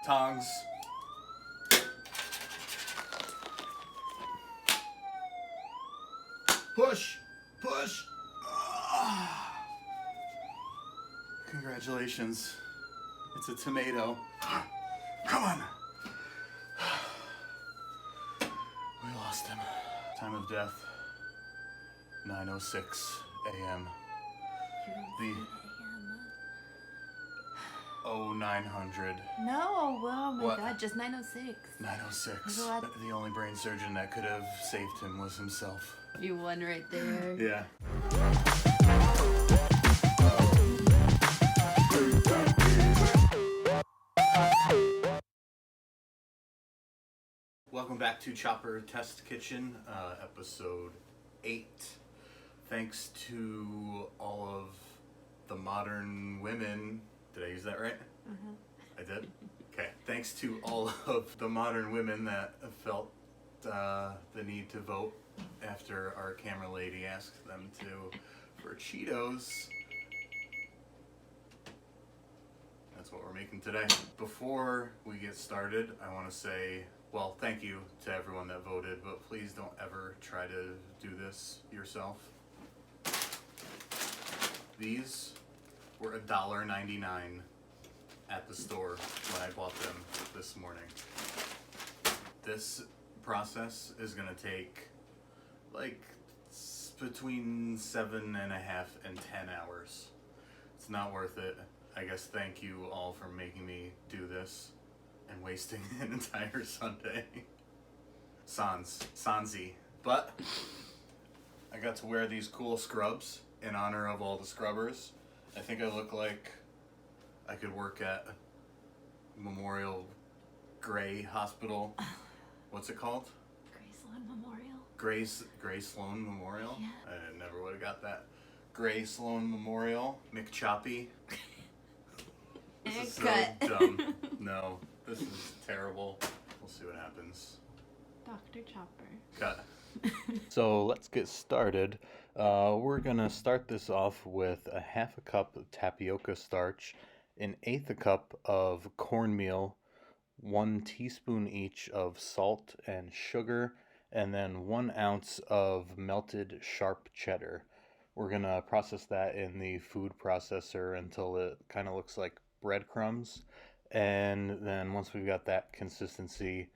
Tongs. Push! Push! Congratulations. It's a tomato. Come on! We lost him. Time of death, 9:06 a.m. The 0900. No, oh my What? God, just 9:06. 9:06. What? The only brain surgeon that could have saved him was himself. You won right there. Yeah. Welcome back to Chopper Test Kitchen, episode 8. Thanks to all of the modern women. Did I use that right? I did? Okay. Thanks to all of the modern women that felt the need to vote after our camera lady asked them to for Cheetos. That's what we're making today. Before we get started, I want to say, well, thank you to everyone that voted, but please don't ever try to do this yourself. These were $1.99 at the store when I bought them this morning. This process is gonna take like between 7.5 and 10 hours. It's not worth it. I guess thank you all for making me do this and wasting an entire Sunday. Sansi. But I got to wear these cool scrubs in honor of all the scrubbers. I think I look like I could work at Memorial Gray Hospital. What's it called? Gray Sloan Memorial. Gray Sloan Memorial? Yeah. I never would have got that. Gray Sloan Memorial. McChoppy. This is so dumb. No, this is terrible. We'll see what happens. Dr. Chopper. Cut. So let's get started. We're gonna start this off with a half a cup of tapioca starch, an eighth a cup of cornmeal, 1 teaspoon each of salt and sugar, and then 1 ounce of melted sharp cheddar. We're gonna process that in the food processor until it kind of looks like breadcrumbs, and then once we've got that consistency,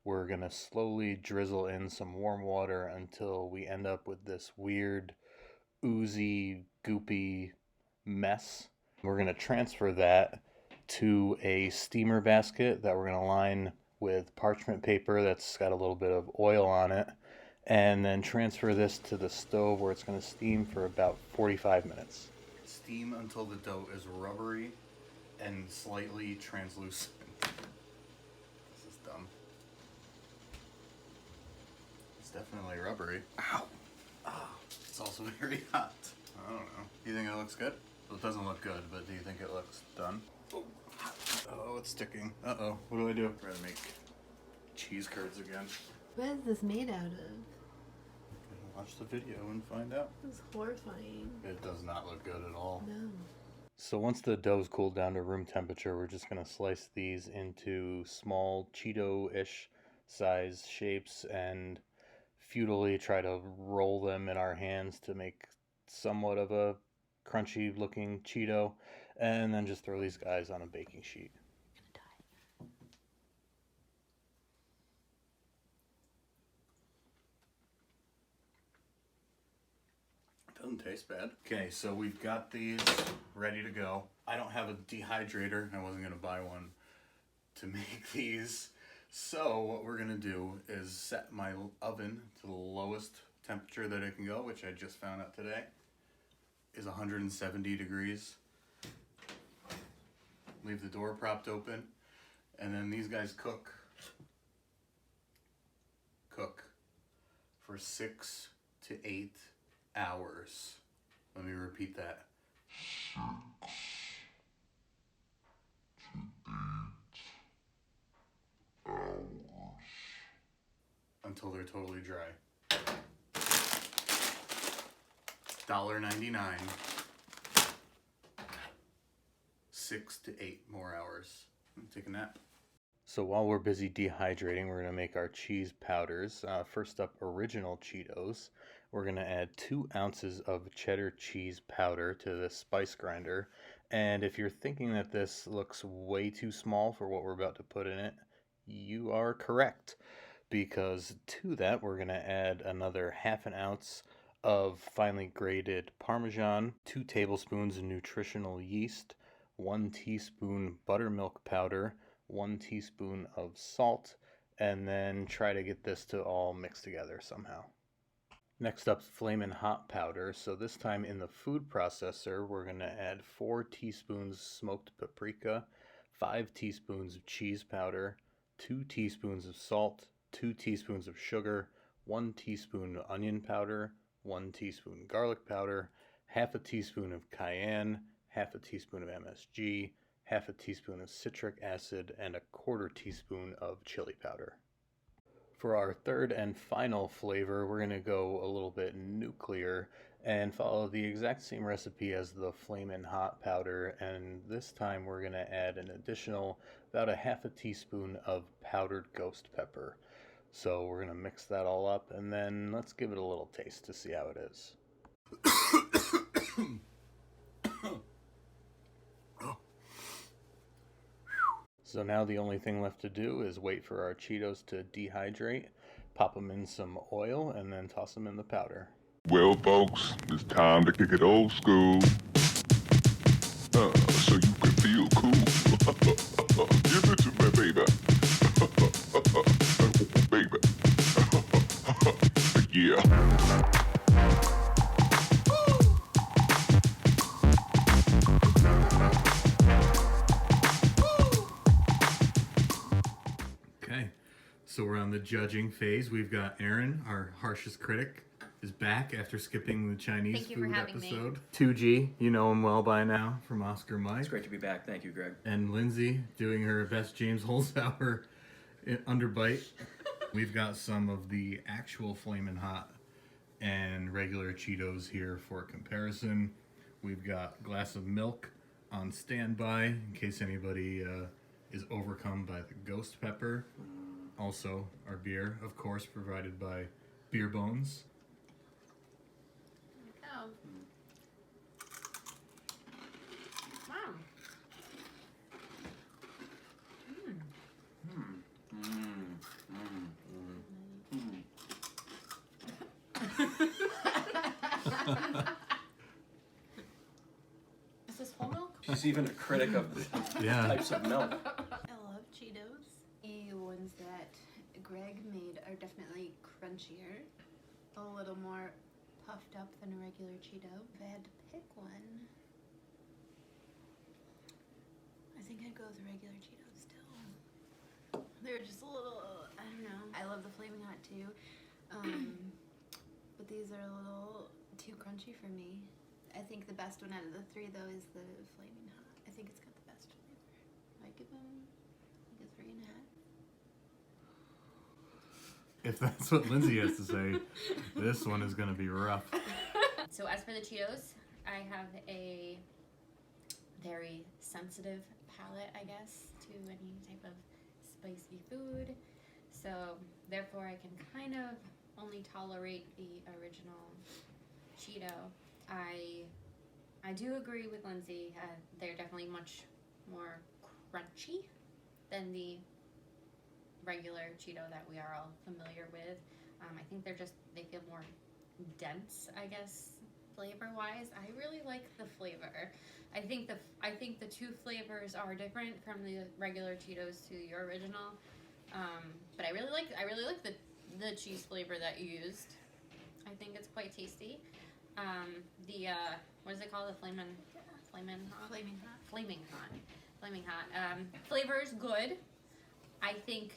we're gonna slowly drizzle in some warm water until we end up with this weird oozy goopy mess. We're gonna transfer that to a steamer basket that we're gonna line with parchment paper that's got a little bit of oil on it, and then transfer this to the stove where it's gonna steam for about 45 minutes. Steam until the dough is rubbery and slightly translucent. This is dumb. It's definitely rubbery. Ow! Oh, it's also very hot. I don't know. Do you think it looks good? Well, it doesn't look good, but do you think it looks done? Oh, it's sticking. Uh-oh. What do I do? We're gonna make cheese curds again. What is this made out of? Watch the video and find out. This is horrifying. It does not look good at all. No. So once the dough's cooled down to room temperature, we're just going to slice these into small Cheeto-ish size shapes and futilely try to roll them in our hands to make somewhat of a crunchy looking Cheeto, and then just throw these guys on a baking sheet. I'm gonna die. Doesn't taste bad. Okay, so we've got these ready to go. I don't have a dehydrator. I wasn't gonna buy one to make these. So what we're gonna do is set my oven to the lowest temperature that it can go, which I just found out today is 170 degrees. Leave the door propped open, and then these guys cook for 6 to 8 hours. Let me repeat that. 6 to 8 hours. Until they're totally dry. $1.99. 6 to 8 more hours. Take a nap. So while we're busy dehydrating, we're going to make our cheese powders. First up, original Cheetos. We're going to add 2 ounces of cheddar cheese powder to this spice grinder. And if you're thinking that this looks way too small for what we're about to put in it, you are correct. Because to that, we're going to add another half an ounce of finely grated Parmesan, 2 tablespoons of nutritional yeast, 1 teaspoon buttermilk powder, 1 teaspoon of salt, and then try to get this to all mix together somehow. Next up, Flamin' Hot powder. So this time in the food processor, we're going to add 4 teaspoons smoked paprika, 5 teaspoons of cheese powder, 2 teaspoons of salt, 2 teaspoons of sugar, 1 teaspoon onion powder, 1 teaspoon garlic powder, half a teaspoon of cayenne, half a teaspoon of MSG, half a teaspoon of citric acid, and a quarter teaspoon of chili powder. For our third and final flavor, we're going to go a little bit nuclear and follow the exact same recipe as the Flamin' Hot powder, and this time we're going to add an additional about a half a teaspoon of powdered ghost pepper. So we're going to mix that all up, and then let's give it a little taste to see how it is. So now the only thing left to do is wait for our Cheetos to dehydrate, pop them in some oil, and then toss them in the powder. Well, folks, it's time to kick it old school. So you can feel cool. Give it to me, baby. Baby. Yeah. Okay, so we're on the judging phase. We've got Erin, our harshest critic, is back after skipping the Chinese Thank you for food having me. episode. 2G, you know him well by now from Oscar Mike. It's great to be back. Thank you, Greg. And Lindsay doing her best James Holzhauer underbite. We've got some of the actual Flamin' Hot and regular Cheetos here for comparison. We've got a glass of milk on standby in case anybody is overcome by the ghost pepper. Also, our beer, of course, provided by Beer Bones. Oh. Wow. Is this whole milk? She's even a critic of Yeah. types of milk. I love Cheetos. The ones that Greg made are definitely crunchier, a little more puffed up than a regular Cheeto. If I had to pick one, I think I'd go with the regular Cheetos still. They're just a little, I don't know. I love the Flaming Hot too, but these are a little too crunchy for me. I think the best one out of the three though is the Flaming Hot. I think it's got the best flavor. I give them like a 3.5. If that's what Lindsay has to say, this one is going to be rough. So as for the Cheetos, I have a very sensitive palate, I guess, to any type of spicy food. So therefore I can kind of only tolerate the original Cheeto. I do agree with Lindsay. They're definitely much more crunchy than the regular Cheeto that we are all familiar with. I think they feel more dense, I guess, flavor-wise. I really like the flavor. I think the two flavors are different from the regular Cheetos to the original. But I really like the cheese flavor that you used. I think it's quite tasty. What is it called? The Flamin' Hot? Flaming Hot. Flavor is good. I think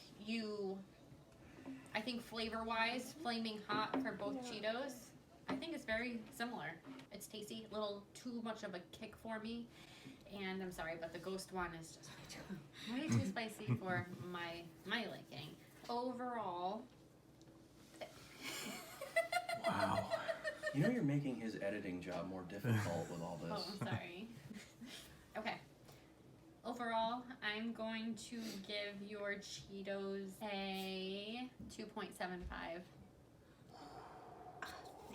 flavor-wise, Flaming Hot for both Cheetos, I think it's very similar. It's tasty, a little too much of a kick for me. And I'm sorry, but the ghost one is just way too spicy for my liking. Overall, Wow. You know you're making his editing job more difficult with all this. oh, I'm sorry. Okay. Overall, I I'm going to give your Cheetos a 2.75.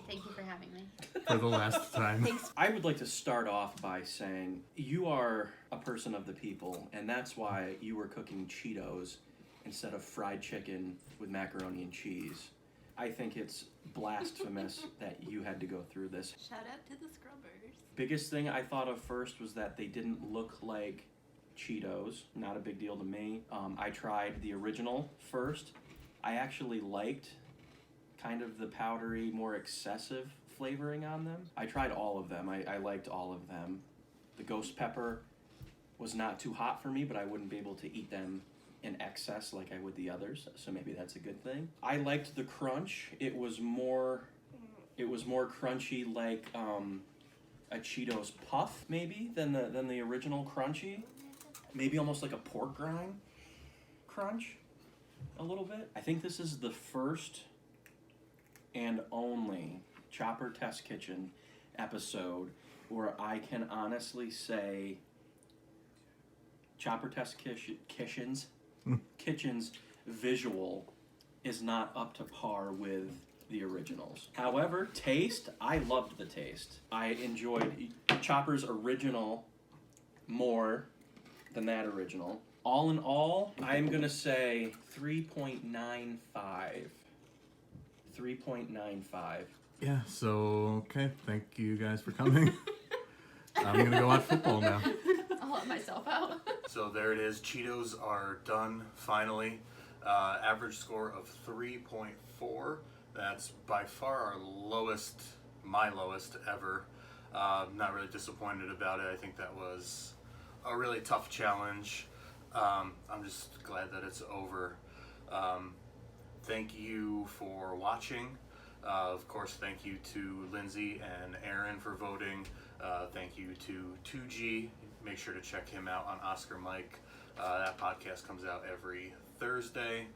Thank you for having me. For the last time. I would like to start off by saying you are a person of the people, and that's why you were cooking Cheetos instead of fried chicken with macaroni and cheese. I think it's blasphemous that you had to go through this. Shout out to the scrubbers. Biggest thing I thought of first was that they didn't look like Cheetos. Not a big deal to me. I tried the original first. I actually liked kind of the powdery, more excessive flavoring on them. I tried all of them. I liked all of them. The ghost pepper was not too hot for me, but I wouldn't be able to eat them in excess like I would the others, so maybe that's a good thing. I liked the crunch. It was more crunchy, like a Cheetos puff maybe than the original crunchy. Maybe almost like a pork rind crunch a little bit. I think this is the first and only Chopper Test Kitchen episode where I can honestly say Chopper Test Kitchen's visual is not up to par with the originals. However, taste, I loved the taste. I enjoyed Chopper's original more than that original. All in all, I'm gonna say 3.95. 3.95. Yeah, so, okay, thank you guys for coming. I'm going to go watch football now. I'll let myself out. So there it is. Cheetos are done, finally. Average score of 3.4. That's by far our lowest, my lowest ever. Not really disappointed about it. I think that was a really tough challenge. I'm just glad that it's over. Thank you for watching. Of course, thank you to Lindsay and Erin for voting. Thank you to 2G. Make sure to check him out on Oscar Mike. That podcast comes out every Thursday.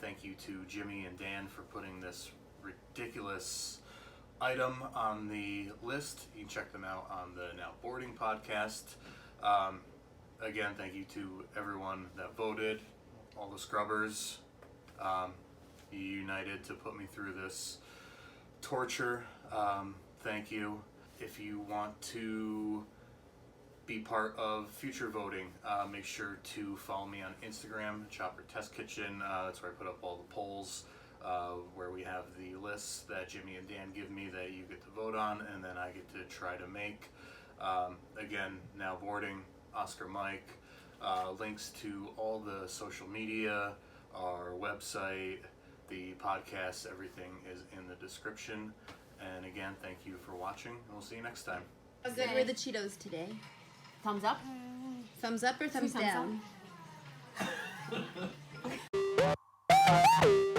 Thank you to Jimmy and Dan for putting this ridiculous item on the list. You can check them out on the Now Boarding podcast. Again, thank you to everyone that voted, all the scrubbers. You united to put me through this torture. Thank you. If you want to be part of future voting, make sure to follow me on Instagram, Chopper Test Kitchen. That's where I put up all the polls, where we have the lists that Jimmy and Dan give me that you get to vote on, and then I get to try to make. Again, Now Boarding, Oscar Mike, links to all the social media, our website, the podcast, everything is in the description. And again, thank you for watching, and we'll see you next time. How good were the Cheetos today? Thumbs up? Thumbs up or thumbs Thumbs down? up.